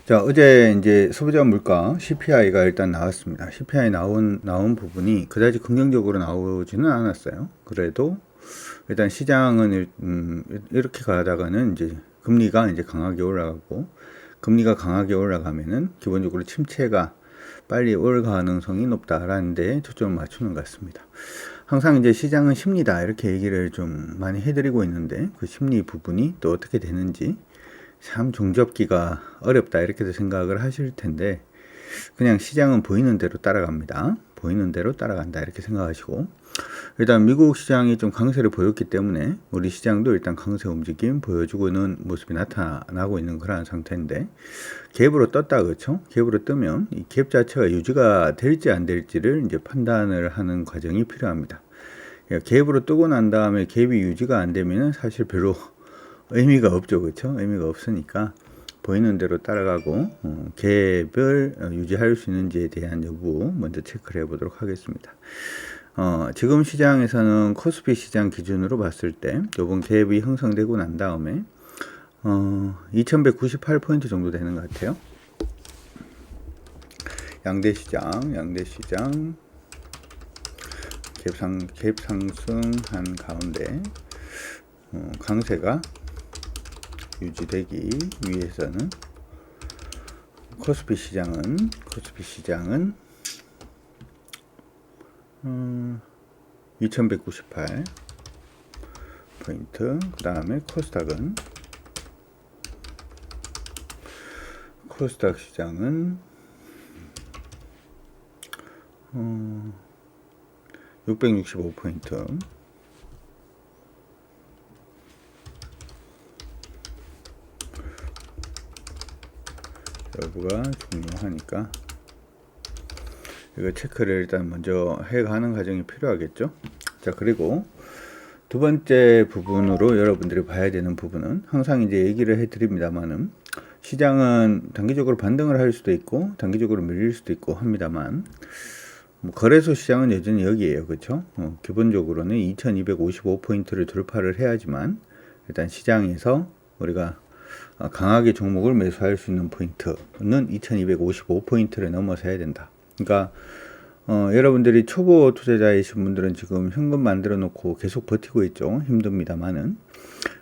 자, 어제 이제 소비자 물가 CPI가 일단 나왔습니다. CPI 나온 부분이 그다지 긍정적으로 나오지는 않았어요. 그래도 일단 시장은 이렇게 가다가는 이제 금리가 이제 강하게 올라가고, 금리가 강하게 올라가면은 기본적으로 침체가 빨리 올 가능성이 높다라는 데 초점을 맞추는 것 같습니다. 항상 이제 시장은 심리다 이렇게 얘기를 좀 많이 해드리고 있는데, 그 심리 부분이 또 어떻게 되는지 참 종잡기가 어렵다 이렇게도 생각을 하실 텐데, 그냥 시장은 보이는 대로 따라갑니다. 보이는 대로 따라간다 이렇게 생각하시고, 일단 미국 시장이 좀 강세를 보였기 때문에 우리 시장도 일단 강세 움직임 보여주고 있는 모습이 나타나고 있는 그런 상태인데, 갭으로 떴다 그렇죠? 갭으로 뜨면 이 갭 자체가 유지가 될지 안 될지를 이제 판단을 하는 과정이 필요합니다. 갭으로 뜨고 난 다음에 갭이 유지가 안 되면은 사실 별로 의미가 없죠, 그렇죠? 의미가 없으니까 보이는 대로 따라가고, 갭을 유지할 수 있는지에 대한 여부 먼저 체크를 해보도록 하겠습니다. 지금 시장에서는 코스피 시장 기준으로 봤을 때 이번 갭이 형성되고 난 다음에 2198포인트 정도 되는 것 같아요. 양대 시장 갭 상승한 가운데 강세가 유지되기 위해서는 코스피 시장은 2198 포인트, 그 다음에 코스닥 시장은 665 포인트, 여부가 중요하니까 이거 체크를 일단 먼저 해가는 과정이 필요하겠죠. 자, 그리고 두 번째 부분으로 여러분들이 봐야 되는 부분은, 항상 이제 얘기를 해드립니다만은, 시장은 단기적으로 반등을 할 수도 있고 단기적으로 밀릴 수도 있고 합니다만, 거래소 시장은 여전히 여기에요, 그렇죠? 기본적으로는 2255포인트를 돌파를 해야지만 일단 시장에서 우리가 강하게 종목을 매수할 수 있는 포인트는 2255포인트를 넘어서야 된다. 그러니까 여러분들이 초보 투자자이신 분들은 지금 현금 만들어 놓고 계속 버티고 있죠. 힘듭니다만은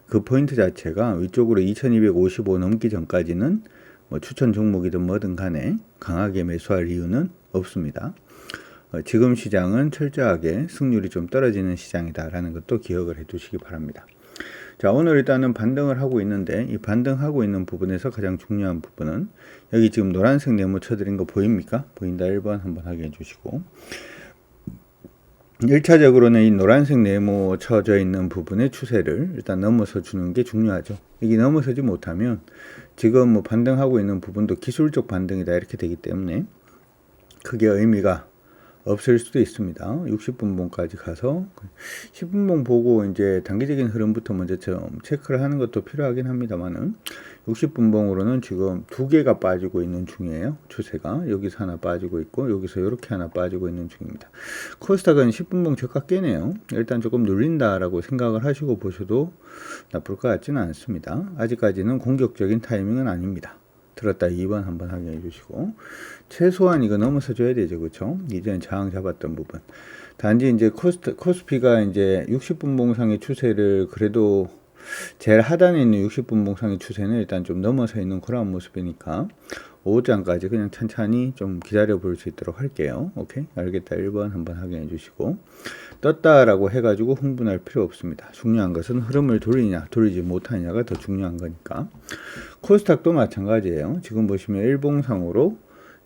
그 포인트 자체가 위쪽으로 2255 넘기 전까지는 뭐 추천 종목이든 뭐든 간에 강하게 매수할 이유는 없습니다. 지금 시장은 철저하게 승률이 좀 떨어지는 시장이다라는 것도 기억을 해 두시기 바랍니다. 자, 오늘 일단은 반등을 하고 있는데, 이 반등하고 있는 부분에서 가장 중요한 부분은 여기 지금 노란색 네모 쳐드린 거 보입니까? 보인다 1번 한번 확인해 주시고, 1차적으로는 이 노란색 네모 쳐져 있는 부분의 추세를 일단 넘어서 주는 게 중요하죠. 이게 넘어서지 못하면 지금 뭐 반등하고 있는 부분도 기술적 반등이다 이렇게 되기 때문에 크게 의미가 없을 수도 있습니다. 60분봉까지 가서 10분봉 보고 이제 단기적인 흐름부터 먼저 좀 체크를 하는 것도 필요하긴 합니다만은, 60분봉으로는 지금 두 개가 빠지고 있는 중이에요. 추세가 여기서 하나 빠지고 있고 여기서 이렇게 하나 빠지고 있는 중입니다. 코스닥은 10분봉 저가 깨네요. 일단 조금 눌린다라고 생각을 하시고 보셔도 나쁠 것 같지는 않습니다. 아직까지는 공격적인 타이밍은 아닙니다. 들었다 2번 한번 확인해 주시고, 최소한 이거 넘어서 줘야 되죠, 그렇죠? 이전에 저항 잡았던 부분. 단지 이제 코스피가 이제 60분봉상의 추세를, 그래도 제일 하단에 있는 60분봉상의 추세는 일단 좀 넘어서 있는 그런 모습이니까 오후장까지 그냥 천천히 좀 기다려 볼 수 있도록 할게요. 오케이? 알겠다 1번 한번 확인해 주시고, 떴다라고 해가지고 흥분할 필요 없습니다. 중요한 것은 흐름을 돌리냐 돌리지 못하냐가 더 중요한 거니까. 코스닥도 마찬가지예요. 지금 보시면 일봉상으로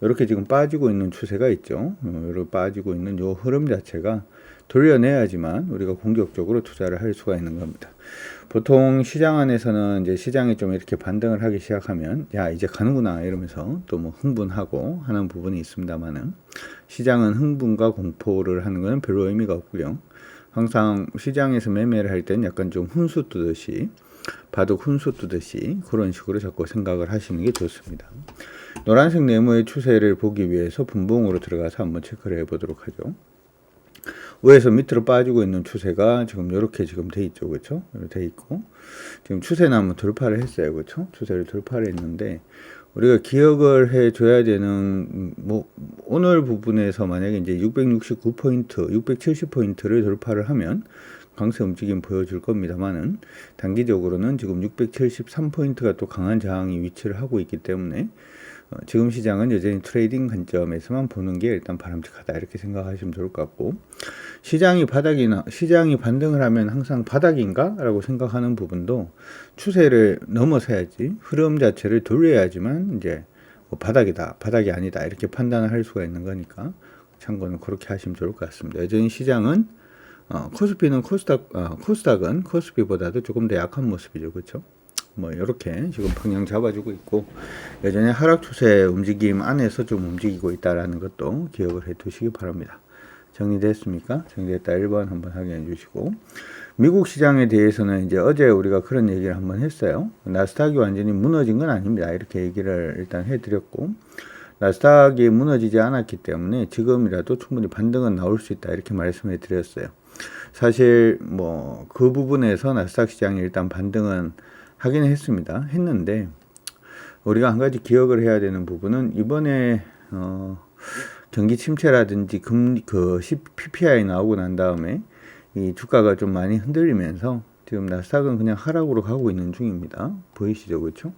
이렇게 지금 빠지고 있는 추세가 있죠. 이렇게 빠지고 있는 이 흐름 자체가 돌려내야지만 우리가 공격적으로 투자를 할 수가 있는 겁니다. 보통 시장 안에서는 이제 시장이 좀 이렇게 반등을 하기 시작하면, 야, 이제 가는구나 이러면서 또 뭐 흥분하고 하는 부분이 있습니다만은, 시장은 흥분과 공포를 하는 것은 별로 의미가 없고요. 항상 시장에서 매매를 할 때는 약간 좀 훈수 뜨듯이, 바둑 훈수 뜨듯이 그런 식으로 자꾸 생각을 하시는 게 좋습니다. 노란색 네모의 추세를 보기 위해서 분봉으로 들어가서 한번 체크를 해보도록 하죠. 위에서 밑으로 빠지고 있는 추세가 지금 이렇게 지금 돼 있죠, 그렇죠? 이렇게 돼 있고, 지금 추세는 한번 돌파를 했어요, 그렇죠? 추세를 돌파를 했는데 우리가 기억을 해줘야 되는 오늘 부분에서 만약에 이제 669포인트, 670포인트를 돌파를 하면 강세 움직임 보여줄 겁니다만은 단기적으로는 지금 673포인트가 또 강한 저항이 위치를 하고 있기 때문에 지금 시장은 여전히 트레이딩 관점에서만 보는 게 일단 바람직하다 이렇게 생각하시면 좋을 것 같고, 시장이 반등을 하면 항상 바닥인가? 라고 생각하는 부분도 추세를 넘어서야지 흐름 자체를 돌려야지만 이제 바닥이다, 바닥이 아니다 이렇게 판단을 할 수가 있는 거니까 참고는 그렇게 하시면 좋을 것 같습니다. 여전히 시장은 코스피는 코스닥은 코스피보다도 조금 더 약한 모습이죠, 그렇죠? 이렇게 지금 방향 잡아주고 있고 여전히 하락 추세 움직임 안에서 좀 움직이고 있다라는 것도 기억을 해 두시기 바랍니다. 정리됐습니까? 정리됐다 1번 한번 확인해 주시고, 미국 시장에 대해서는 이제 어제 우리가 그런 얘기를 한번 했어요. 나스닥이 완전히 무너진 건 아닙니다. 이렇게 얘기를 일단 해드렸고, 나스닥이 무너지지 않았기 때문에 지금이라도 충분히 반등은 나올 수 있다 이렇게 말씀해 드렸어요. 사실 그 부분에서 나스닥 시장이 일단 반등은 하긴 했는데 우리가 한 가지 기억을 해야 되는 부분은 이번에 경기 침체라든지 PPI 나오고 난 다음에 이 주가가 좀 많이 흔들리면서 지금 나스닥은 그냥 하락으로 가고 있는 중입니다. 보이시죠, 그렇죠?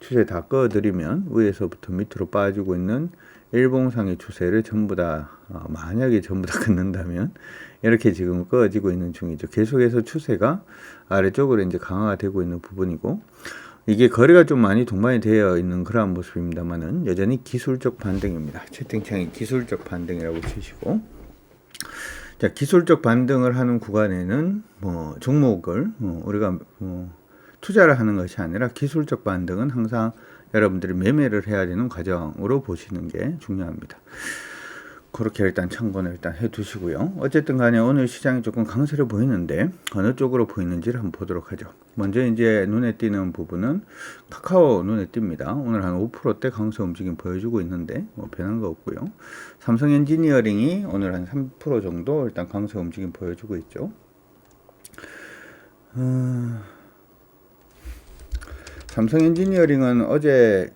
추세 다 꺼드리면 위에서부터 밑으로 빠지고 있는 일봉상의 추세를 전부 다 만약에 전부 다 끊는다면 이렇게 지금 꺼지고 있는 중이죠. 계속해서 추세가 아래쪽으로 이제 강화가 되고 있는 부분이고, 이게 거래가 좀 많이 동반이 되어 있는 그러한 모습입니다만은 여전히 기술적 반등입니다. 채팅창에 기술적 반등이라고 치시고, 자, 기술적 반등을 하는 구간에는 종목을 우리가 투자를 하는 것이 아니라 기술적 반등은 항상 여러분들이 매매를 해야 되는 과정으로 보시는 게 중요합니다. 그렇게 일단 참고는 일단 해 두시고요. 어쨌든 간에 오늘 시장이 조금 강세를 보이는데 어느 쪽으로 보이는지를 한번 보도록 하죠. 먼저 이제 눈에 띄는 부분은 카카오 눈에 띕니다. 오늘 한 5%대 강세 움직임 보여주고 있는데 변한 거 없고요. 삼성 엔지니어링이 오늘 한 3% 정도 일단 강세 움직임 보여주고 있죠. 삼성 엔지니어링은 어제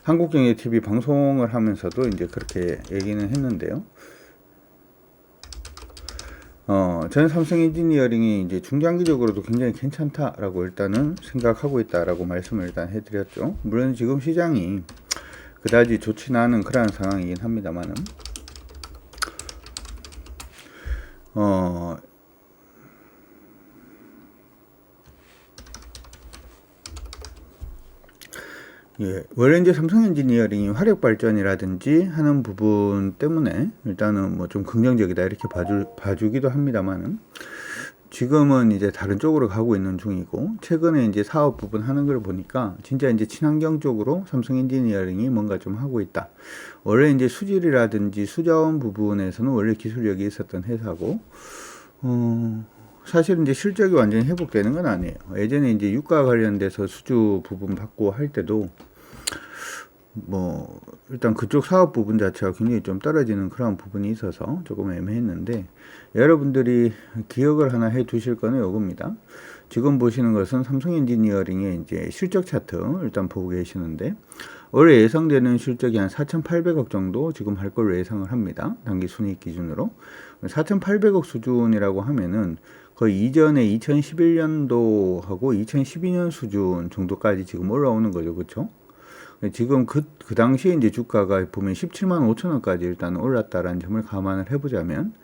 한국경제TV 방송을 하면서도 이제 그렇게 얘기는 했는데요. 저는 삼성 엔지니어링이 이제 중장기적으로도 굉장히 괜찮다라고 일단은 생각하고 있다라고 말씀을 일단 해드렸죠. 물론 지금 시장이 그다지 좋지는 않은 그러한 상황이긴 합니다만은, 예, 원래 이제 삼성 엔지니어링이 화력 발전이라든지 하는 부분 때문에 일단은 좀 긍정적이다 이렇게 봐주기도 합니다만은, 지금은 이제 다른 쪽으로 가고 있는 중이고, 최근에 이제 사업 부분 하는 걸 보니까 진짜 이제 친환경 쪽으로 삼성 엔지니어링이 뭔가 좀 하고 있다. 원래 이제 수질이라든지 수자원 부분에서는 원래 기술력이 있었던 회사고, 사실 이제 실적이 완전히 회복되는 건 아니에요. 예전에 이제 유가 관련돼서 수주 부분 받고 할 때도 일단 그쪽 사업 부분 자체가 굉장히 좀 떨어지는 그런 부분이 있어서 조금 애매했는데, 여러분들이 기억을 하나 해 두실 거는 요겁니다. 지금 보시는 것은 삼성 엔지니어링의 이제 실적 차트 일단 보고 계시는데, 올해 예상되는 실적이 한 4,800억 정도 지금 할 걸로 예상을 합니다. 단기 순이익 기준으로. 4,800억 수준이라고 하면은 거의 이전에 2011년도하고 2012년 수준 정도까지 지금 올라오는 거죠. 그렇죠? 지금 그 당시에 이제 주가가 보면 17만 5천 원까지 일단 올랐다라는 점을 감안을 해보자면,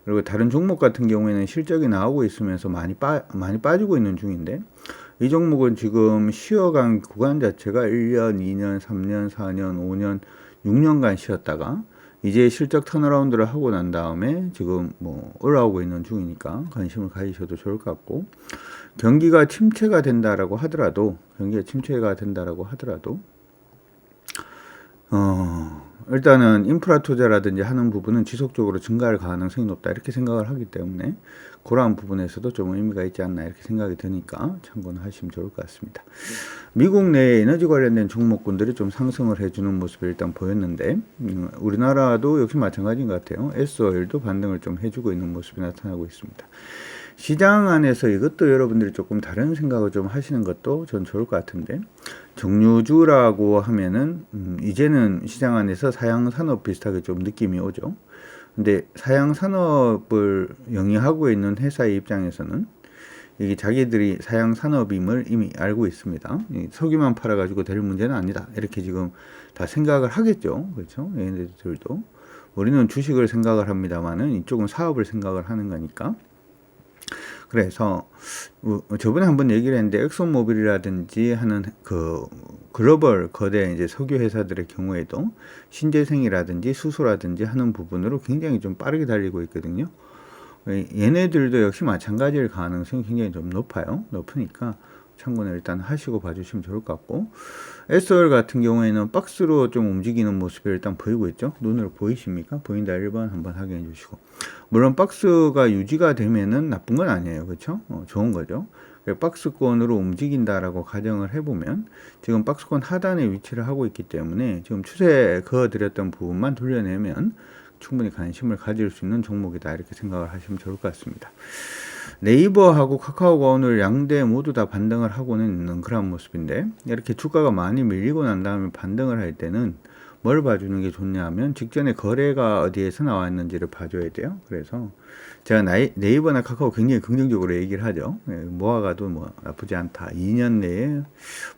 그리고 다른 종목 같은 경우에는 실적이 나오고 있으면서 많이 빠지고 있는 중인데, 이 종목은 지금 쉬어간 구간 자체가 1년, 2년, 3년, 4년, 5년, 6년간 쉬었다가 이제 실적 턴어라운드를 하고 난 다음에 지금 올라오고 있는 중이니까 관심을 가지셔도 좋을 것 같고, 경기가 침체가 된다라고 하더라도 일단은 인프라 투자라든지 하는 부분은 지속적으로 증가할 가능성이 높다 이렇게 생각을 하기 때문에 그러한 부분에서도 좀 의미가 있지 않나 이렇게 생각이 드니까 참고는 하시면 좋을 것 같습니다. 미국 내 에너지 관련된 종목군들이 좀 상승을 해주는 모습을 일단 보였는데, 우리나라도 역시 마찬가지인 것 같아요. S오일도 반등을 좀 해주고 있는 모습이 나타나고 있습니다. 시장 안에서 이것도 여러분들이 조금 다른 생각을 좀 하시는 것도 전 좋을 것 같은데, 정유주라고 하면은 이제는 시장 안에서 사양산업 비슷하게 좀 느낌이 오죠. 근데 사양산업을 영위하고 있는 회사의 입장에서는 이게 자기들이 사양산업임을 이미 알고 있습니다. 석유만 팔아가지고 될 문제는 아니다, 이렇게 지금 다 생각을 하겠죠. 그렇죠? 얘네들도 우리는 주식을 생각을 합니다만은 이쪽은 사업을 생각을 하는 거니까. 그래서 저번에 한번 얘기를 했는데, 엑소모빌이라든지 하는 그 글로벌 거대 이제 석유 회사들의 경우에도 신재생이라든지 수소라든지 하는 부분으로 굉장히 좀 빠르게 달리고 있거든요. 얘네들도 역시 마찬가지일 가능성이 굉장히 좀 높으니까 참고는 일단 하시고 봐주시면 좋을 것 같고, SOL 같은 경우에는 박스로 좀 움직이는 모습이 일단 보이고 있죠. 눈으로 보이십니까? 보인다 1번 한번 확인해 주시고, 물론 박스가 유지가 되면은 나쁜 건 아니에요. 그렇죠? 좋은 거죠. 박스권으로 움직인다라고 가정을 해보면 지금 박스권 하단에 위치를 하고 있기 때문에 지금 추세에 그어드렸던 부분만 돌려내면 충분히 관심을 가질 수 있는 종목이다, 이렇게 생각을 하시면 좋을 것 같습니다. 네이버하고 카카오가 오늘 양대 모두 다 반등을 하고는 있는 그런 모습인데, 이렇게 주가가 많이 밀리고 난 다음에 반등을 할 때는 뭘 봐주는 게 좋냐면 직전에 거래가 어디에서 나왔는지를 봐줘야 돼요. 그래서 제가 네이버나 카카오 굉장히 긍정적으로 얘기를 하죠. 모아가도 뭐 나쁘지 않다, 2년 내에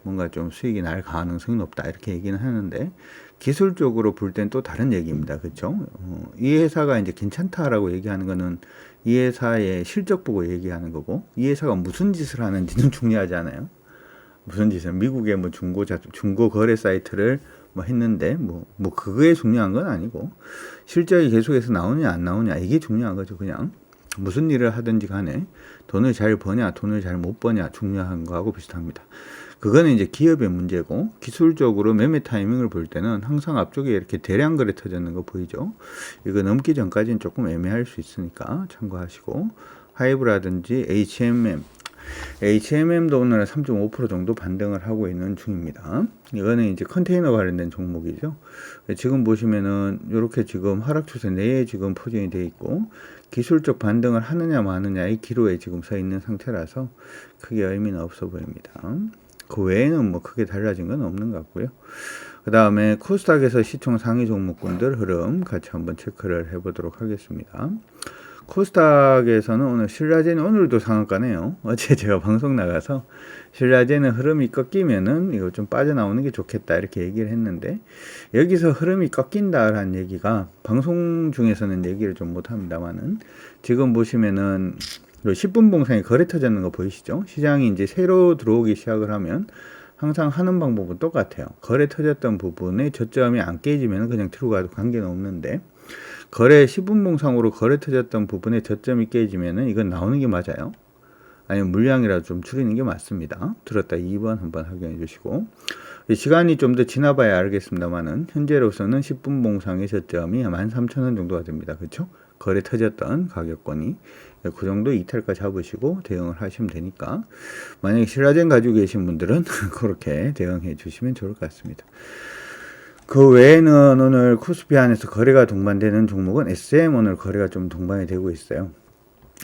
뭔가 좀 수익이 날 가능성이 높다, 이렇게 얘기는 하는데, 기술적으로 볼 땐 또 다른 얘기입니다. 그렇죠? 이 회사가 이제 괜찮다라고 얘기하는 거는 이 회사의 실적 보고 얘기하는 거고, 이 회사가 무슨 짓을 하는지는 중요하지 않아요. 무슨 짓을, 미국의 뭐 중고 거래 사이트를 뭐 했는데 뭐 그게 중요한 건 아니고, 실적이 계속해서 나오냐 안 나오냐, 이게 중요한 거죠. 그냥 무슨 일을 하든지 간에 돈을 잘 버냐 돈을 잘 못 버냐 중요한 거하고 비슷합니다. 그거는 이제 기업의 문제고, 기술적으로 매매 타이밍을 볼 때는 항상 앞쪽에 이렇게 대량 거래 터졌는 거 보이죠? 이거 넘기 전까지는 조금 애매할 수 있으니까 참고하시고, 하이브라든지 HMM도 오늘 3.5% 정도 반등을 하고 있는 중입니다. 이거는 이제 컨테이너 관련된 종목이죠. 지금 보시면은 이렇게 지금 하락 추세 내에 지금 포진이 되어 있고, 기술적 반등을 하느냐 마느냐의 기로에 지금 서 있는 상태라서 크게 의미는 없어 보입니다. 그 외에는 뭐 크게 달라진 건 없는 것 같고요. 그 다음에 코스닥에서 시총 상위 종목군들 흐름 같이 한번 체크를 해보도록 하겠습니다. 코스닥에서는 오늘 신라젠이 오늘도 상한가네요. 어제 제가 방송 나가서 신라젠은 흐름이 꺾이면은 이거 좀 빠져나오는 게 좋겠다, 이렇게 얘기를 했는데, 여기서 흐름이 꺾인다라는 얘기가 방송 중에서는 얘기를 좀 못합니다만은, 지금 보시면은 10분 봉상에 거래 터졌는 거 보이시죠? 시장이 이제 새로 들어오기 시작을 하면 항상 하는 방법은 똑같아요. 거래 터졌던 부분에 저점이 안 깨지면 그냥 들어가도 관계는 없는데, 거래 10분 봉상으로 거래 터졌던 부분에 저점이 깨지면은 이건 나오는 게 맞아요. 아니면 물량이라도 좀 줄이는 게 맞습니다. 들었다 2번 한번 확인해 주시고, 시간이 좀 더 지나봐야 알겠습니다만은 현재로서는 10분 봉상의 저점이 13,000원 정도가 됩니다. 그렇죠? 거래 터졌던 가격권이 그 정도 이탈가 잡으시고 대응을 하시면 되니까, 만약에 신라젠 가지고 계신 분들은 그렇게 대응해 주시면 좋을 것 같습니다. 그 외에는 오늘 코스피 안에서 거래가 동반되는 종목은 SM, 오늘 거래가 좀 동반이 되고 있어요.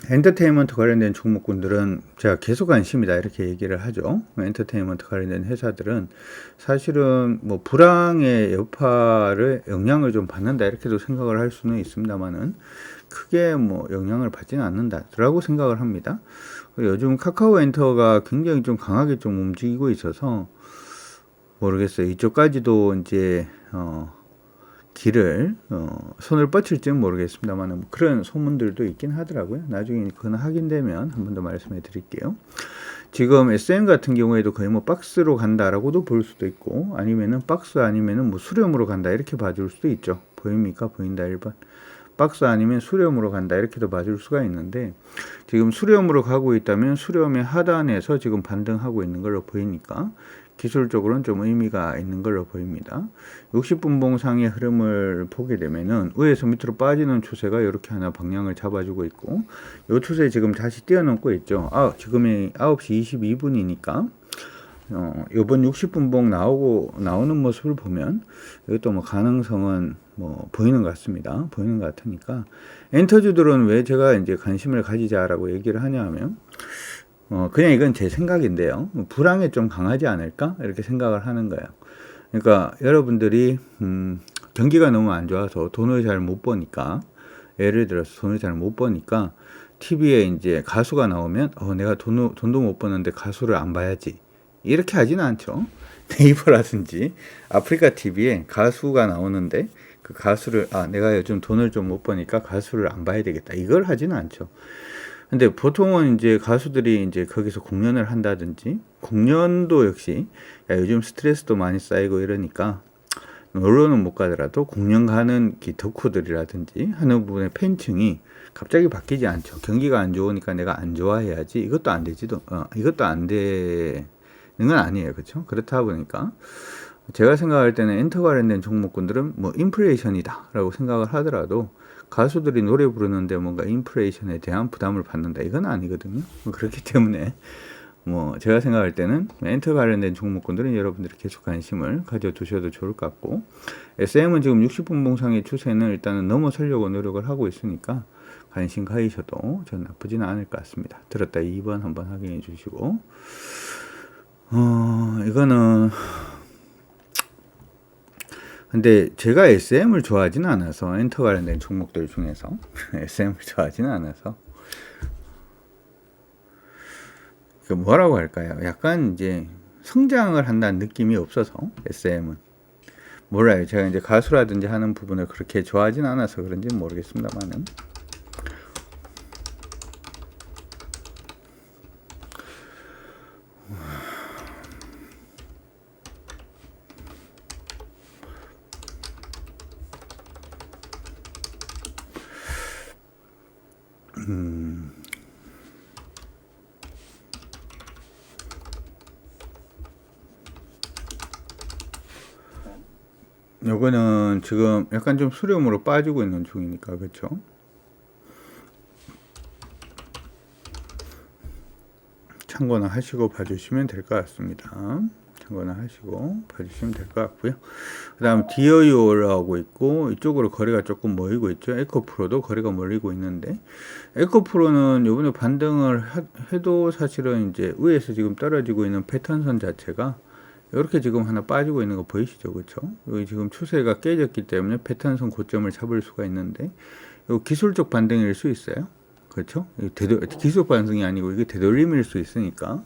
엔터테인먼트 관련된 종목군들은 제가 계속 관심이다, 이렇게 얘기를 하죠. 엔터테인먼트 관련된 회사들은 사실은 뭐 불황의 여파를 영향을 좀 받는다, 이렇게도 생각을 할 수는 있습니다만은 크게 뭐 영향을 받지는 않는다라고 생각을 합니다. 요즘 카카오 엔터가 굉장히 좀 강하게 좀 움직이고 있어서 모르겠어요. 이쪽까지도 이제 길을 손을 뻗칠지는 모르겠습니다만 그런 소문들도 있긴 하더라고요. 나중에 그건 확인되면 한 번 더 말씀해 드릴게요. 지금 SM 같은 경우에도 거의 뭐 박스로 간다라고도 볼 수도 있고, 아니면은 박스 아니면은 뭐 수렴으로 간다, 이렇게 봐줄 수도 있죠. 보입니까? 보인다 1번. 박스 아니면 수렴으로 간다, 이렇게도 봐줄 수가 있는데, 지금 수렴으로 가고 있다면 수렴의 하단에서 지금 반등하고 있는 걸로 보이니까 기술적으로는 좀 의미가 있는 걸로 보입니다. 60분 봉상의 흐름을 보게 되면은 위에서 밑으로 빠지는 추세가 이렇게 하나 방향을 잡아주고 있고, 이 추세 지금 다시 뛰어넘고 있죠. 지금이 9시 22분이니까 이번 60분 봉 나오는 모습을 보면 이것도 뭐 가능성은 뭐 보이는 것 같습니다. 보이는 것 같으니까 엔터주들은 왜 제가 이제 관심을 가지자라고 얘기를 하냐면 그냥 이건 제 생각인데요. 불황에 좀 강하지 않을까 이렇게 생각을 하는 거예요. 그러니까 여러분들이 경기가 너무 안 좋아서 돈을 잘 못 버니까 예를 들어서 돈을 잘 못 버니까 TV에 이제 가수가 나오면 내가 돈도 못 버는데 가수를 안 봐야지 이렇게 하지는 않죠. 네이버라든지 아프리카 TV에 가수가 나오는데 그 가수를 내가 요즘 돈을 좀 못 버니까 가수를 안 봐야 되겠다 이걸 하지는 않죠. 근데 보통은 이제 가수들이 이제 거기서 공연을 한다든지 공연도 역시 요즘 스트레스도 많이 쌓이고 이러니까 놀러는 못 가더라도 공연 가는 덕후들이라든지 하는 부분의 팬층이 갑자기 바뀌지 않죠. 경기가 안 좋으니까 내가 안 좋아해야지 이것도 안 되지도 이것도 안 되는 건 아니에요. 그렇죠? 그렇다 보니까 제가 생각할 때는 엔터 관련된 종목군들은 뭐 인플레이션이다라고 생각을 하더라도 가수들이 노래 부르는데 뭔가 인플레이션에 대한 부담을 받는다 이건 아니거든요. 그렇기 때문에 뭐 제가 생각할 때는 엔터 관련된 종목군들은 여러분들이 계속 관심을 가져두셔도 좋을 것 같고 SM은 지금 60분 봉상의 추세는 일단은 넘어서려고 노력을 하고 있으니까 관심 가지셔도 전 나쁘지는 않을 것 같습니다. 들었다 2번 한번 확인해 주시고 이거는 근데 제가 SM을 좋아하지는 않아서 엔터 관련된 종목들 중에서 SM을 좋아하지는 않아서 뭐라고 할까요? 약간 이제 성장을 한다는 느낌이 없어서 SM은 몰라요. 제가 이제 가수라든지 하는 부분을 그렇게 좋아하지는 않아서 그런지는 모르겠습니다만은 요거는 지금 약간 좀 수렴으로 빠지고 있는 중이니까 그렇죠? 참고는 하시고 봐주시면 될 것 같습니다. 참고는 하시고 봐주시면 될 것 같고요. 그 다음 디어유 올라오고 있고 이쪽으로 거래가 조금 모이고 있죠. 에코프로도 거래가 몰리고 있는데 에코프로는 요번에 반등을 해도 사실은 이제 위에서 지금 떨어지고 있는 패턴선 자체가 이렇게 지금 하나 빠지고 있는 거 보이시죠? 그렇죠? 여기 지금 추세가 깨졌기 때문에 패턴선 고점을 잡을 수가 있는데 요 기술적 반등일 수 있어요. 그렇죠? 기술 반등이 아니고 이게 되돌림일 수 있으니까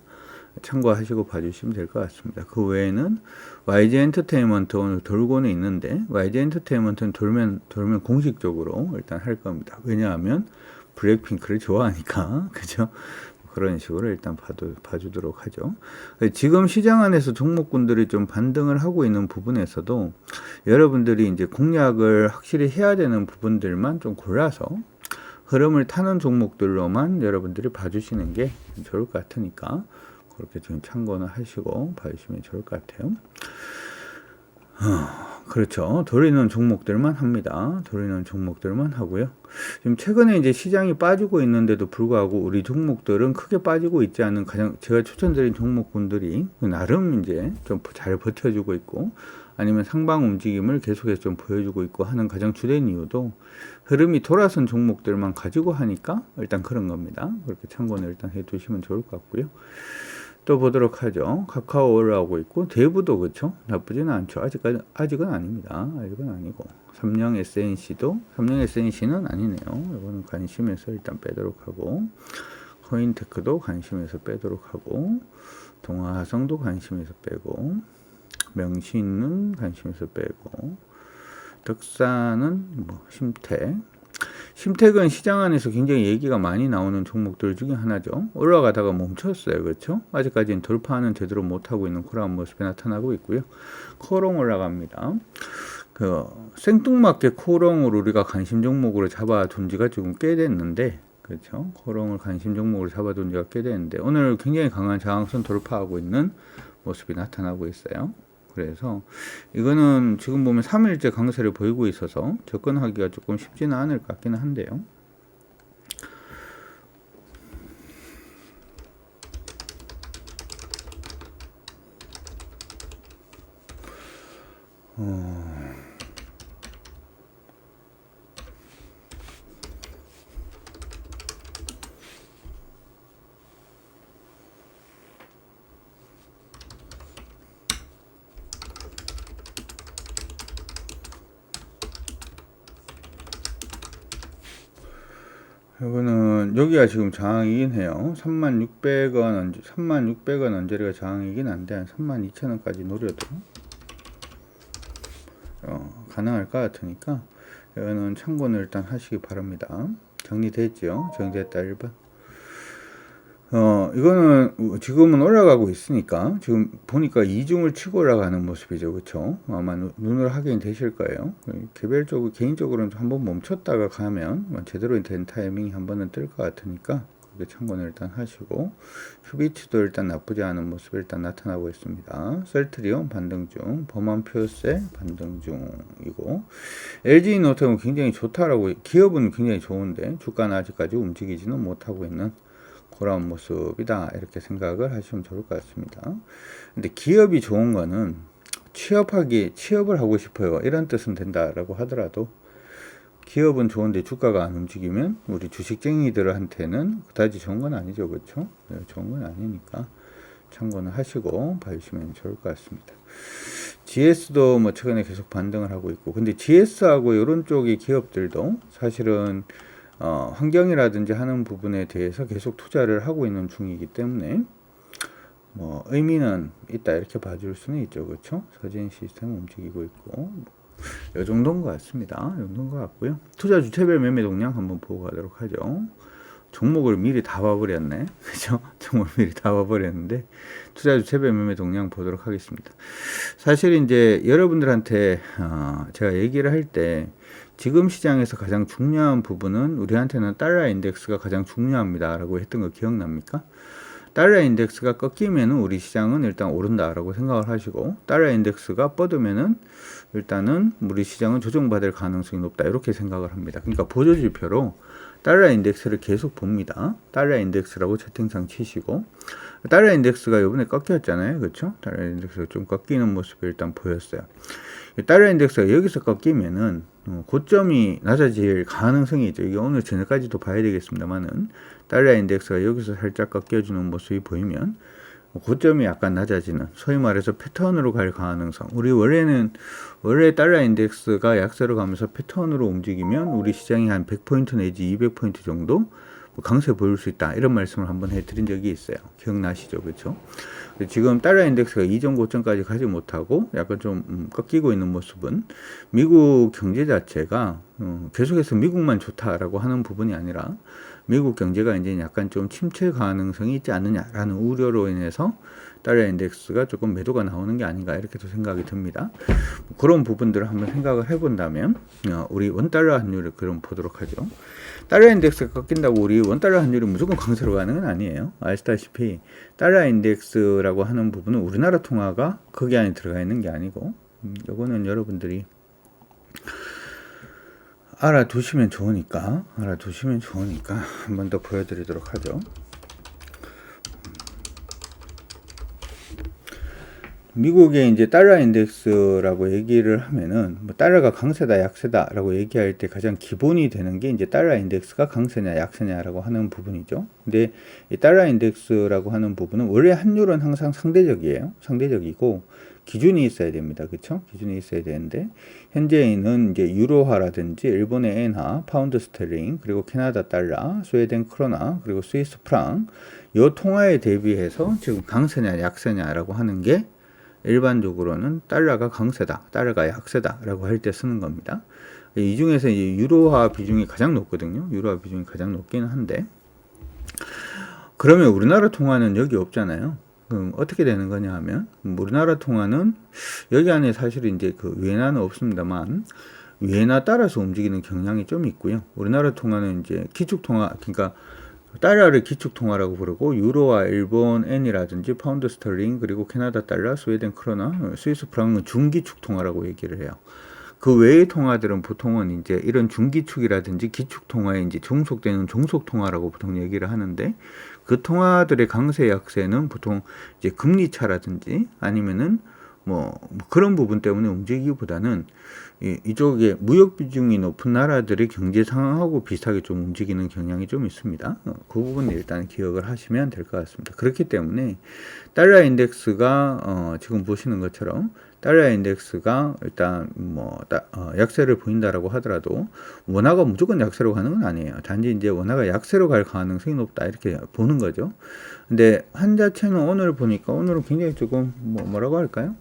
참고하시고 봐주시면 될 것 같습니다. 그 외에는 YG 엔터테인먼트 오늘 돌고는 있는데 YG 엔터테인먼트는 돌면 공식적으로 일단 할 겁니다. 왜냐하면 블랙핑크를 좋아하니까 그죠? 그런 식으로 일단 봐주도록 하죠. 지금 시장 안에서 종목군들이 좀 반등을 하고 있는 부분에서도 여러분들이 이제 공략을 확실히 해야 되는 부분들만 좀 골라서 흐름을 타는 종목들로만 여러분들이 봐주시는 게 좋을 것 같으니까 그렇게 좀 참고는 하시고 봐주시면 좋을 것 같아요. 그렇죠. 돌리는 종목들만 합니다. 돌리는 종목들만 하고요. 지금 최근에 이제 시장이 빠지고 있는데도 불구하고 우리 종목들은 크게 빠지고 있지 않은 가장 제가 추천드린 종목군들이 나름 이제 좀 잘 버텨주고 있고 아니면 상방 움직임을 계속해서 좀 보여주고 있고 하는 가장 주된 이유도 흐름이 돌아선 종목들만 가지고 하니까 일단 그런 겁니다. 그렇게 참고는 일단 해두시면 좋을 것 같고요. 또 보도록 하죠. 카카오 올라오고 있고 대부도 그렇죠. 나쁘지는 않죠. 아직은 아닙니다. 아직은 아니고 삼성 SNC는 아니네요. 이거는 관심에서 일단 빼도록 하고 코인테크도 관심에서 빼도록 하고 동아화성도 관심에서 빼고 명신은 관심에서 빼고 덕산은 뭐 심택은 시장 안에서 굉장히 얘기가 많이 나오는 종목들 중에 하나죠. 올라가다가 멈췄어요. 그렇죠? 아직까지는 돌파는 제대로 못하고 있는 그런 모습이 나타나고 있고요. 코롱 올라갑니다. 생뚱맞게 코롱을 우리가 관심 종목으로 잡아둔 지가 지금 꽤 됐는데 그렇죠? 코롱을 관심 종목으로 잡아둔 지가 꽤 됐는데 오늘 굉장히 강한 저항선 돌파하고 있는 모습이 나타나고 있어요. 그래서 이거는 지금 보면 3일째 강세를 보이고 있어서 접근하기가 조금 쉽지는 않을 것 같기는 한데요. 이거는 여기가 지금 저항이긴 해요. 36,600원 언저리가 저항이긴 한데 한 32,000원까지 노려도 가능할 것 같으니까 이거는 참고는 일단 하시기 바랍니다. 정리됐죠? 정리됐다 1번. 이거는 지금은 올라가고 있으니까 지금 보니까 이중을 치고 올라가는 모습이죠. 그쵸? 아마 눈으로 확인이 되실 거예요. 개별적으로, 개인적으로는 한번 멈췄다가 가면 제대로 된 타이밍이 한 번은 뜰 것 같으니까 그게 참고는 일단 하시고, 휴비치도 일단 나쁘지 않은 모습이 일단 나타나고 있습니다. 셀트리온 반등 중, 범한 표세 반등 중이고, LG노트는 굉장히 좋다라고, 기업은 굉장히 좋은데 주가는 아직까지 움직이지는 못하고 있는 그런 모습이다, 이렇게 생각을 하시면 좋을 것 같습니다. 근데 기업이 좋은 거는 취업을 하고 싶어요, 이런 뜻은 된다라고 하더라도 기업은 좋은데 주가가 안 움직이면 우리 주식쟁이들한테는 그다지 좋은 건 아니죠. 그렇죠? 좋은 건 아니니까 참고는 하시고 봐주시면 좋을 것 같습니다. GS도 뭐 최근에 계속 반등을 하고 있고, 근데 GS하고 이런 쪽의 기업들도 사실은 환경이라든지 하는 부분에 대해서 계속 투자를 하고 있는 중이기 때문에 뭐 의미는 있다, 이렇게 봐줄 수는 있죠. 그렇죠? 서진 시스템 움직이고 있고, 이 정도인 것 같습니다. 이 정도인 것 같고요. 투자 주체별 매매 동향 한번 보고 가도록 하죠. 종목을 미리 다 봐버렸네. 그죠? 종목을 미리 다 봐버렸는데, 투자 주체별 매매 동향 보도록 하겠습니다. 사실 이제 여러분들한테 제가 얘기를 할 때 지금 시장에서 가장 중요한 부분은 우리한테는 달러 인덱스가 가장 중요합니다 라고 했던 거 기억납니까? 달러 인덱스가 꺾이면 우리 시장은 일단 오른다라고 생각을 하시고, 달러 인덱스가 뻗으면은 일단은 우리 시장은 조정받을 가능성이 높다, 이렇게 생각을 합니다. 그러니까 보조지표로 달러 인덱스를 계속 봅니다. 달러 인덱스라고 채팅창 치시고, 달러 인덱스가 이번에 꺾였잖아요. 그렇죠? 달러 인덱스가 좀 꺾이는 모습이 일단 보였어요. 달러 인덱스가 여기서 꺾이면은 고점이 낮아질 가능성이 있죠. 이게 오늘 저녁까지도 봐야 되겠습니다만은, 달러 인덱스가 여기서 살짝 꺾여주는 모습이 보이면 고점이 약간 낮아지는, 소위 말해서 패턴으로 갈 가능성. 원래 달러 인덱스가 약세로 가면서 패턴으로 움직이면 우리 시장이 한 100포인트 내지 200포인트 정도 강세 보일 수 있다, 이런 말씀을 한번 해드린 적이 있어요. 기억나시죠? 그렇죠? 지금 달러 인덱스가 이전 고점까지 가지 못하고 약간 좀 꺾이고 있는 모습은 미국 경제 자체가 계속해서 미국만 좋다라고 하는 부분이 아니라 미국 경제가 이제 약간 좀 침체 가능성이 있지 않느냐라는 우려로 인해서 달러 인덱스가 조금 매도가 나오는 게 아닌가, 이렇게도 생각이 듭니다. 그런 부분들을 한번 생각을 해본다면 우리 원달러 환율을 그럼 보도록 하죠. 달러 인덱스가 꺾인다고 우리 원달러 환율이 무조건 강세로 가는 건 아니에요. 아시다시피 달러 인덱스라고 하는 부분은 우리나라 통화가 거기 안에 들어가 있는 게 아니고, 요거는 여러분들이 알아두시면 좋으니까 한 번 더 보여드리도록 하죠. 미국의 이제 달러 인덱스라고 얘기를 하면은 뭐 달러가 강세다 약세다라고 얘기할 때 가장 기본이 되는 게 이제 달러 인덱스가 강세냐 약세냐라고 하는 부분이죠. 근데 이 달러 인덱스라고 하는 부분은 원래 환율은 항상 상대적이고 기준이 있어야 됩니다. 그렇죠? 기준이 있어야 되는데 현재는 이제 유로화라든지 일본의 엔화, 파운드 스тер링, 그리고 캐나다 달러, 스웨덴 크로나, 그리고 스위스 프랑, 요 통화에 대비해서 지금 강세냐 약세냐라고 하는 게 일반적으로는 달러가 강세다, 달러가 약세다라고 할 때 쓰는 겁니다. 이 중에서 이제 유로화 비중이 가장 높거든요. 유로화 비중이 가장 높기는 한데, 그러면 우리나라 통화는 여기 없잖아요. 그럼 어떻게 되는 거냐 하면, 우리나라 통화는 여기 안에 사실 이제 그 위엔화는 없습니다만 위엔화 따라서 움직이는 경향이 좀 있고요. 우리나라 통화는 이제 기축통화, 그러니까 달러를 기축통화라고 부르고, 유로와 일본 엔이라든지 파운드 스털링, 그리고 캐나다 달러, 스웨덴 크로나, 스위스 프랑은 중기축통화라고 얘기를 해요. 그 외의 통화들은 보통은 이제 이런 중기축이라든지 기축통화에 이제 종속되는 종속통화라고 보통 얘기를 하는데, 그 통화들의 강세 약세는 보통 이제 금리 차라든지 아니면은 뭐 그런 부분 때문에 움직이기보다는 이쪽에 무역 비중이 높은 나라들의 경제 상황하고 비슷하게 좀 움직이는 경향이 좀 있습니다. 그 부분 일단 기억을 하시면 될 것 같습니다. 그렇기 때문에 달러 인덱스가 지금 보시는 것처럼 달러 인덱스가 일단 약세를 보인다라고 하더라도 원화가 무조건 약세로 가는 건 아니에요. 단지 이제 원화가 약세로 갈 가능성이 높다 이렇게 보는 거죠. 근데 한 자체는 오늘 보니까 오늘은 굉장히 조금 뭐라고 할까요?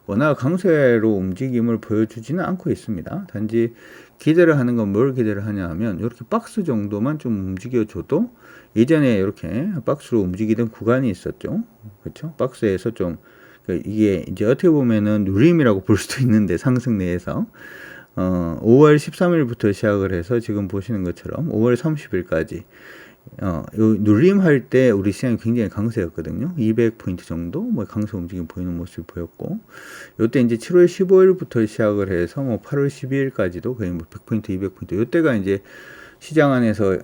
원화 강세로 움직임을 보여주지는 않고 있습니다. 단지 기대를 하는 건 뭘 기대를 하냐 하면 이렇게 박스 정도만 좀 움직여줘도 예전에 이렇게 박스로 움직이던 구간이 있었죠. 그렇죠? 박스에서 좀 이게 이제 어떻게 보면은 누림이라고 볼 수도 있는데 상승 내에서 5월 13일부터 시작을 해서 지금 보시는 것처럼 5월 30일까지 요 눌림할 때 우리 시장이 굉장히 강세였거든요. 200포인트 정도 강세 움직임 보이는 모습이 보였고, 요때 이제 7월 15일부터 시작을 해서 8월 12일까지도 거의 100포인트, 200포인트. 요때가 이제 시장 안에서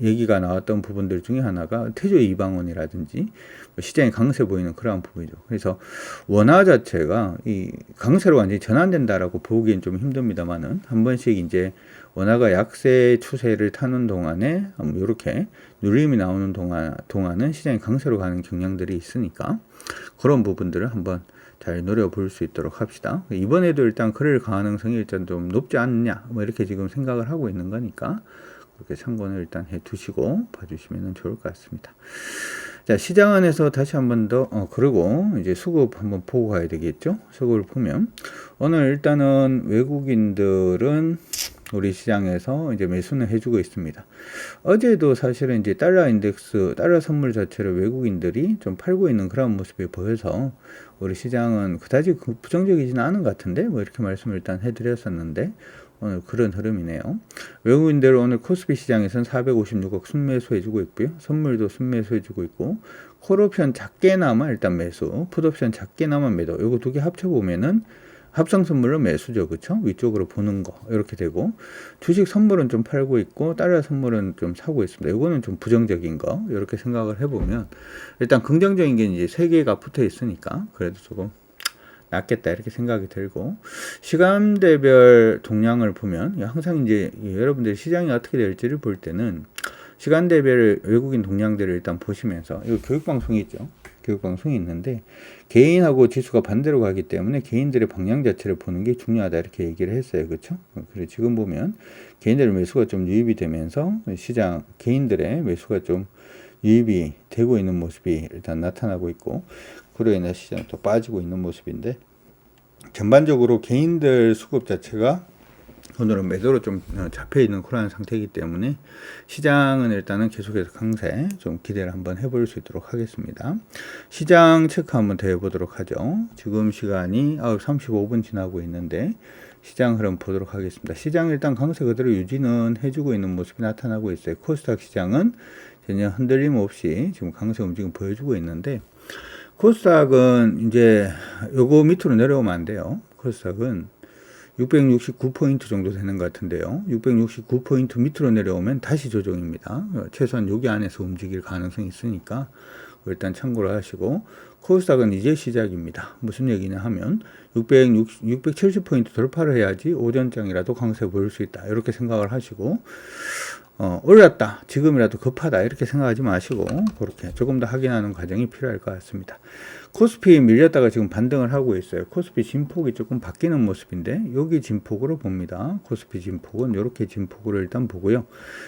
얘기가 나왔던 부분들 중에 하나가 태조 이방원이라든지 시장이 강세 보이는 그러한 부분이죠. 그래서 원화 자체가 이 강세로 완전히 전환된다라고 보기엔 좀 힘듭니다만은 한 번씩 이제 원화가 약세 추세를 타는 동안에 이렇게 누림이 나오는 동안은 시장이 강세로 가는 경향들이 있으니까 그런 부분들을 한번 잘 노려볼 수 있도록 합시다. 이번에도 일단 그럴 가능성이 일단 좀 높지 않느냐 이렇게 지금 생각을 하고 있는 거니까 그렇게 참고는 일단 해 두시고 봐주시면 좋을 것 같습니다. 자, 시장 안에서 다시 한번 더, 그리고 이제 수급 한번 보고 가야 되겠죠? 수급을 보면, 오늘 일단은 외국인들은 우리 시장에서 이제 매수는 해주고 있습니다. 어제도 사실은 이제 달러 인덱스, 달러 선물 자체를 외국인들이 좀 팔고 있는 그런 모습이 보여서 우리 시장은 그다지 부정적이지는 않은 것 같은데, 이렇게 말씀을 일단 해드렸었는데, 오늘 그런 흐름이네요. 외국인들 오늘 코스피 시장에서는 456억 순매수해주고 있고요. 선물도 순매수해주고 있고, 콜옵션 작게나마 일단 매수, 풋옵션 작게나마 매도. 요거 두 개 합쳐보면은 합성 선물로 매수죠. 그쵸? 위쪽으로 보는 거. 이렇게 되고, 주식 선물은 좀 팔고 있고, 달러 선물은 좀 사고 있습니다. 요거는 좀 부정적인 거. 이렇게 생각을 해보면, 일단 긍정적인 게 이제 세 개가 붙어 있으니까, 그래도 조금 낫겠다 이렇게 생각이 들고, 시간대별 동향을 보면 항상 이제 여러분들이 시장이 어떻게 될지를 볼 때는 시간대별 외국인 동향들을 일단 보시면서, 이거 교육방송이 있죠. 교육방송이 있는데 개인하고 지수가 반대로 가기 때문에 개인들의 방향 자체를 보는 게 중요하다 이렇게 얘기를 했어요. 그렇죠? 그래서 지금 보면 개인들의 매수가 좀 유입이 되면서 시장 개인들의 매수가 좀 유입이 되고 있는 모습이 일단 나타나고 있고, 그로 인해 시장이 또 빠지고 있는 모습인데, 전반적으로 개인들 수급 자체가 오늘은 매도로 좀 잡혀 있는 그런 상태이기 때문에 시장은 일단은 계속해서 강세 좀 기대를 한번 해볼 수 있도록 하겠습니다. 시장 체크 한번 더 해보도록 하죠. 지금 시간이 9시 35분 지나고 있는데 시장 흐름 보도록 하겠습니다. 시장 일단 강세 그대로 유지는 해주고 있는 모습이 나타나고 있어요. 코스닥 시장은 전혀 흔들림 없이 지금 강세 움직임 보여주고 있는데, 코스닥은 이제 요거 밑으로 내려오면 안 돼요. 코스닥은 669포인트 정도 되는 것 같은데요. 669포인트 밑으로 내려오면 다시 조정입니다. 최소한 여기 안에서 움직일 가능성이 있으니까 일단 참고를 하시고, 코스닥은 이제 시작입니다. 무슨 얘기냐 하면 670포인트 돌파를 해야지 오전장이라도 강세 보일 수 있다 이렇게 생각을 하시고, 올랐다 지금이라도 급하다 이렇게 생각하지 마시고 그렇게 조금 더 확인하는 과정이 필요할 것 같습니다. 코스피 밀렸다가 지금 반등을 하고 있어요. 코스피 진폭이 조금 바뀌는 모습인데 여기 진폭으로 봅니다. 코스피 진폭은 이렇게 진폭으로 일단 보고요.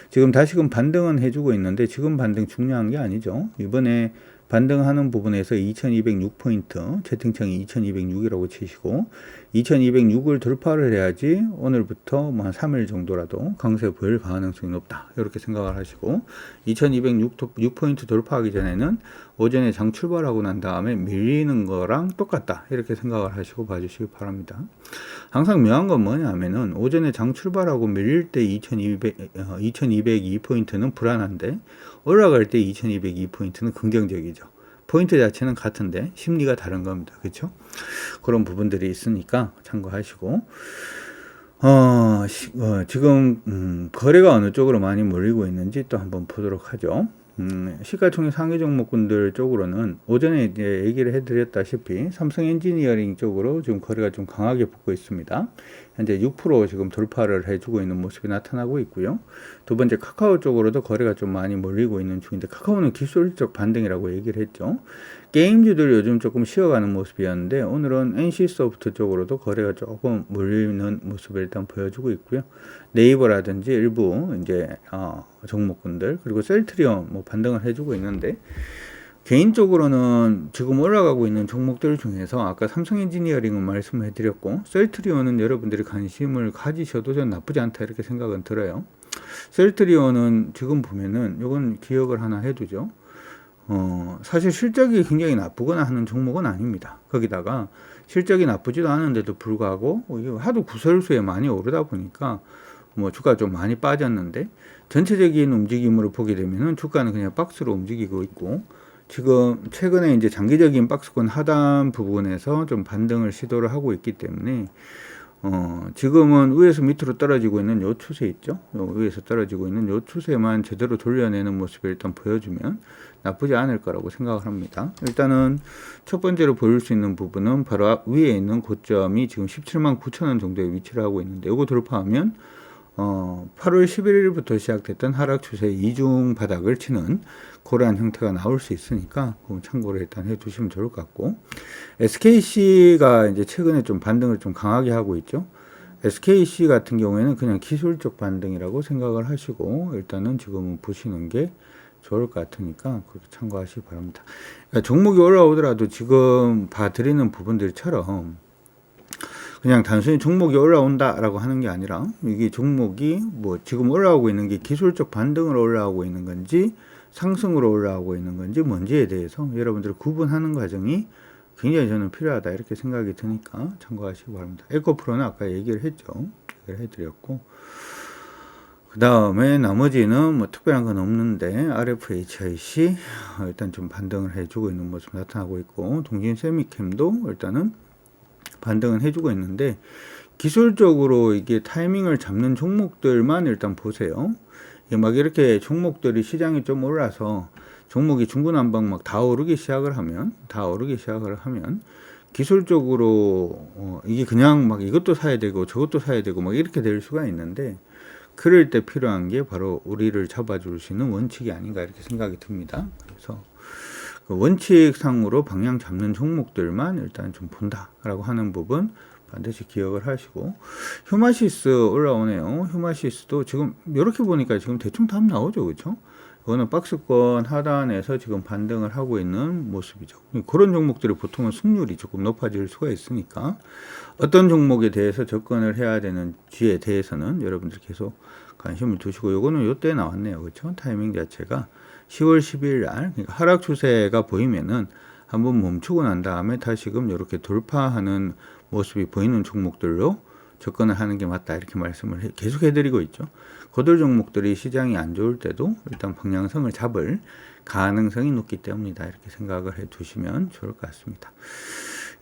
지금 다시금 반등은 해주고 있는데 지금 반등 중요한 게 아니죠. 이번에 반등하는 부분에서 2206포인트, 채팅창이 2206이라고 치시고 2206을 돌파를 해야지 오늘부터 한 3일 정도라도 강세 보일 가능성이 높다 이렇게 생각을 하시고, 2206포인트 돌파하기 전에는 오전에 장 출발하고 난 다음에 밀리는 거랑 똑같다 이렇게 생각을 하시고 봐주시기 바랍니다. 항상 묘한 건 뭐냐 하면은 오전에 장 출발하고 밀릴 때 2202포인트는 불안한데 올라갈 때 2202포인트는 긍정적이죠. 포인트 자체는 같은데 심리가 다른 겁니다. 그렇죠? 그런 부분들이 있으니까 참고하시고, 지금 거래가 어느 쪽으로 많이 몰리고 있는지 또 한번 보도록 하죠. 시가총액 상위 종목군들 쪽으로는 오전에 이제 얘기를 해드렸다시피 삼성 엔지니어링 쪽으로 지금 거래가 좀 강하게 붙고 있습니다. 현재 6% 지금 돌파를 해주고 있는 모습이 나타나고 있고요. 두 번째 카카오 쪽으로도 거래가 좀 많이 몰리고 있는 중인데, 카카오는 기술적 반등이라고 얘기를 했죠. 게임주들 요즘 조금 쉬어가는 모습이었는데, 오늘은 NC소프트 쪽으로도 거래가 조금 몰리는 모습을 일단 보여주고 있고요. 네이버라든지 일부 이제 종목군들, 그리고 셀트리온 뭐 반등을 해주고 있는데, 개인적으로는 지금 올라가고 있는 종목들 중에서 아까 삼성엔지니어링은 말씀을 해드렸고, 셀트리온은 여러분들이 관심을 가지셔도 전 나쁘지 않다 이렇게 생각은 들어요. 셀트리온은 지금 보면은 이건 기억을 하나 해두죠. 사실 실적이 굉장히 나쁘거나 하는 종목은 아닙니다. 거기다가 실적이 나쁘지도 않은데도 불구하고 하도 구설수에 많이 오르다 보니까 뭐 주가가 좀 많이 빠졌는데, 전체적인 움직임으로 보게 되면은 주가는 그냥 박스로 움직이고 있고, 지금 최근에 이제 장기적인 박스권 하단 부분에서 좀 반등을 시도를 하고 있기 때문에 지금은 위에서 밑으로 떨어지고 있는 요 추세 있죠. 위에서 떨어지고 있는 요 추세만 제대로 돌려내는 모습을 일단 보여주면 나쁘지 않을 거라고 생각을 합니다. 일단은 첫 번째로 보일 수 있는 부분은 바로 위에 있는 고점이 지금 17만 9천 원 정도에 위치를 하고 있는데, 요거 돌파하면 8월 11일부터 시작됐던 하락 추세의 이중 바닥을 치는 그러한 형태가 나올 수 있으니까 참고로 일단 해두시면 좋을 것 같고, SKC가 이제 최근에 좀 반등을 좀 강하게 하고 있죠. SKC 같은 경우에는 그냥 기술적 반등이라고 생각을 하시고 일단은 지금은 보시는 게 좋을 것 같으니까 그렇게 참고하시기 바랍니다. 그러니까 종목이 올라오더라도 지금 봐드리는 부분들처럼 그냥 단순히 종목이 올라온다라고 하는 게 아니라, 이게 종목이 뭐 지금 올라오고 있는 게 기술적 반등으로 올라오고 있는 건지 상승으로 올라오고 있는 건지 뭔지에 대해서 여러분들 구분하는 과정이 굉장히 저는 필요하다 이렇게 생각이 드니까 참고하시기 바랍니다. 에코프로는 아까 얘기를 했죠. 얘기를 해드렸고, 그 다음에 나머지는 뭐 특별한 건 없는데, RFHIC 일단 좀 반등을 해주고 있는 모습 나타나고 있고, 동진 세미캠도 일단은 반등은 해주고 있는데, 기술적으로 이게 타이밍을 잡는 종목들만 일단 보세요. 막 이렇게 종목들이 시장이 좀 올라서 종목이 중구난방 막 다 오르기 시작을 하면 기술적으로 이게 그냥 막 이것도 사야 되고 저것도 사야 되고 막 이렇게 될 수가 있는데, 그럴 때 필요한 게 바로 우리를 잡아줄 수 있는 원칙이 아닌가 이렇게 생각이 듭니다. 그래서 그 원칙상으로 방향 잡는 종목들만 일단 좀 본다라고 하는 부분 반드시 기억을 하시고, 휴마시스 올라오네요. 휴마시스도 지금 이렇게 보니까 지금 대충 답 나오죠, 그렇죠? 이거는 박스권 하단에서 지금 반등을 하고 있는 모습이죠. 그런 종목들이 보통은 승률이 조금 높아질 수가 있으니까 어떤 종목에 대해서 접근을 해야 되는지에 대해서는 여러분들 계속 관심을 두시고, 요거는 요때 나왔네요, 그렇죠? 타이밍 자체가 10월 12일 날, 그러니까 하락 추세가 보이면은 한번 멈추고 난 다음에 다시금 이렇게 돌파하는 모습이 보이는 종목들로 접근을 하는 게 맞다 이렇게 말씀을 계속 해드리고 있죠. 거들 종목들이 시장이 안 좋을 때도 일단 방향성을 잡을 가능성이 높기 때문이다 이렇게 생각을 해 두시면 좋을 것 같습니다.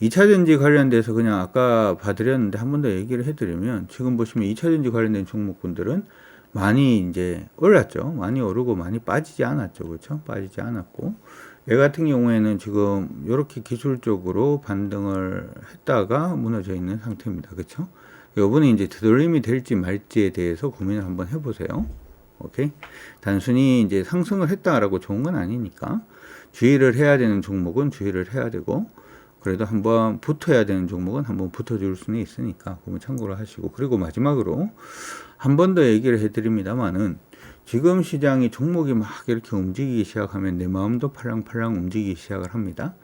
2차전지 관련돼서 그냥 아까 봐드렸는데 한 번 더 얘기를 해드리면, 지금 보시면 2차전지 관련된 종목군들은 많이 이제 올랐죠. 많이 오르고 많이 빠지지 않았죠. 그렇죠? 빠지지 않았고, 얘 같은 경우에는 지금 이렇게 기술적으로 반등을 했다가 무너져 있는 상태입니다. 그렇죠? 이번에 이제 되돌림이 될지 말지에 대해서 고민을 한번 해보세요. 오케이? 단순히 이제 상승을 했다라고 좋은 건 아니니까 주의를 해야 되는 종목은 주의를 해야 되고, 그래도 한번 붙어야 되는 종목은 한번 붙어줄 수는 있으니까 그거 참고로 하시고, 그리고 마지막으로 한 번 더 얘기를 해드립니다만은, 지금 시장이 종목이 막 이렇게 움직이기 시작하면 내 마음도 팔랑팔랑 움직이기 시작을 합니다.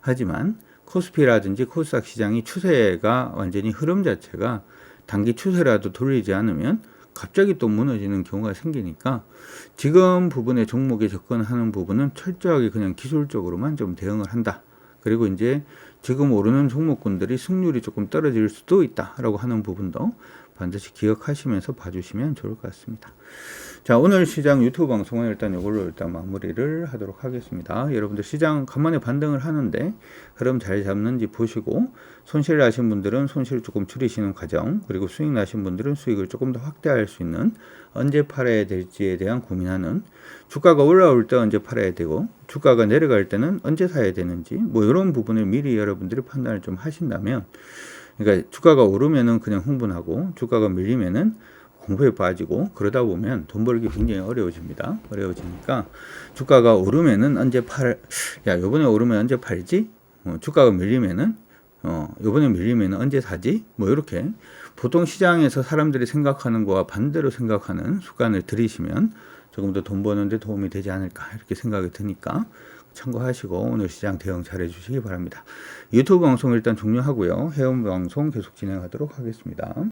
하지만 코스피라든지 코스닥 시장이 추세가 완전히 흐름 자체가 단기 추세라도 돌리지 않으면 갑자기 또 무너지는 경우가 생기니까, 지금 부분에 종목에 접근하는 부분은 철저하게 그냥 기술적으로만 좀 대응을 한다. 그리고 이제 지금 오르는 종목군들이 승률이 조금 떨어질 수도 있다라고 하는 부분도 반드시 기억하시면서 봐주시면 좋을 것 같습니다. 자, 오늘 시장 유튜브 방송은 일단 이걸로 일단 마무리를 하도록 하겠습니다. 여러분들 시장 간만에 반등을 하는데 흐름 잘 잡는지 보시고, 손실 나신 분들은 손실 조금 줄이시는 과정, 그리고 수익 나신 분들은 수익을 조금 더 확대할 수 있는 언제 팔아야 될지에 대한 고민하는, 주가가 올라올 때 언제 팔아야 되고 주가가 내려갈 때는 언제 사야 되는지 뭐 이런 부분을 미리 여러분들이 판단을 좀 하신다면 그러니까 주가가 오르면은 그냥 흥분하고 주가가 밀리면은 공포에 빠지고 그러다 보면 돈 벌기 굉장히 어려워집니다. 어려워지니까 주가가 오르면은 언제 야, 요번에 오르면 언제 팔지? 주가가 밀리면은 요번에 밀리면은 언제 사지? 뭐 이렇게 보통 시장에서 사람들이 생각하는 거와 반대로 생각하는 습관을 들이시면 조금 더 돈 버는데 도움이 되지 않을까 이렇게 생각이 드니까 참고하시고 오늘 시장 대응 잘 해주시기 바랍니다. 유튜브 방송 일단 종료하고요. 회원 방송 계속 진행하도록 하겠습니다.